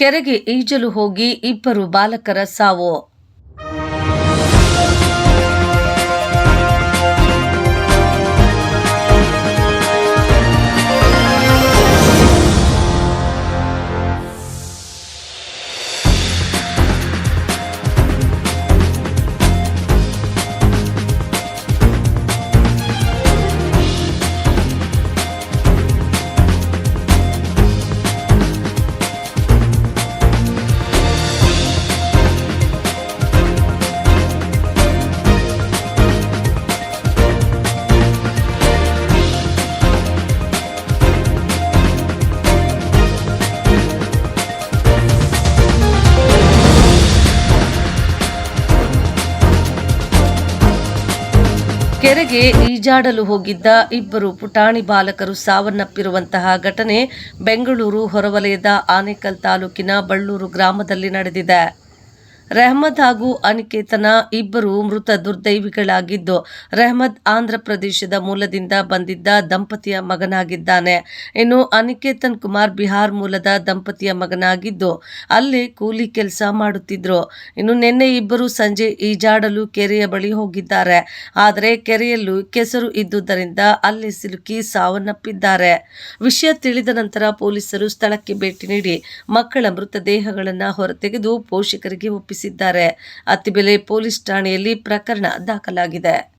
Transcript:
ಕೆರೆಗೆ ಈಜಲು ಹೋಗಿ ಇಬ್ಬರು ಬಾಲಕರ ಸಾವು. ಕೆರೆಗೆ ಈಜಾಡಲು ಹೋಗಿದ್ದ ಇಬ್ಬರು ಪುಟಾಣಿ ಬಾಲಕರು ಸಾವನ್ನಪ್ಪಿರುವಂತಹ ಘಟನೆ ಬೆಂಗಳೂರು ಹೊರವಲಯದ ಆನೇಕಲ್ ತಾಲೂಕಿನ ಬಳ್ಳೂರು ಗ್ರಾಮದಲ್ಲಿ ನಡೆದಿದೆ. ರೆಹಮದ್ ಹಾಗೂ ಅನಿಕೇತನ ಇಬ್ಬರು ಮೃತ ದುರ್ದೈವಿಗಳಾಗಿದ್ದು, ರೆಹಮದ್ ಆಂಧ್ರ ಪ್ರದೇಶದ ಮೂಲದಿಂದ ಬಂದಿದ್ದ ದಂಪತಿಯ ಮಗನಾಗಿದ್ದಾನೆ. ಇನ್ನು ಅನಿಕೇತನ್ ಕುಮಾರ್ ಬಿಹಾರ್ ಮೂಲದ ದಂಪತಿಯ ಮಗನಾಗಿದ್ದು, ಅಲ್ಲೇ ಕೂಲಿ ಕೆಲಸ ಮಾಡುತ್ತಿದ್ರು. ಇನ್ನು ನಿನ್ನೆ ಇಬ್ಬರು ಸಂಜೆ ಈಜಾಡಲು ಕೆರೆಯ ಬಳಿ ಹೋಗಿದ್ದಾರೆ. ಆದರೆ ಕೆರೆಯಲ್ಲೂ ಕೆಸರು ಇದ್ದುದರಿಂದ ಅಲ್ಲಿ ಸಿಲುಕಿ ಸಾವನ್ನಪ್ಪಿದ್ದಾರೆ. ವಿಷಯ ತಿಳಿದ ನಂತರ ಪೊಲೀಸರು ಸ್ಥಳಕ್ಕೆ ಭೇಟಿ ನೀಡಿ ಮಕ್ಕಳ ಮೃತದೇಹಗಳನ್ನು ಹೊರತೆಗೆದು ಪೋಷಕರಿಗೆ ಒಪ್ಪಿಸಿದ್ದಾರೆ. ಅತ್ತಿಬೆಲೆ ಪೊಲೀಸ್ ಠಾಣೆಯಲ್ಲಿ ಪ್ರಕರಣ ದಾಖಲಾಗಿದೆ.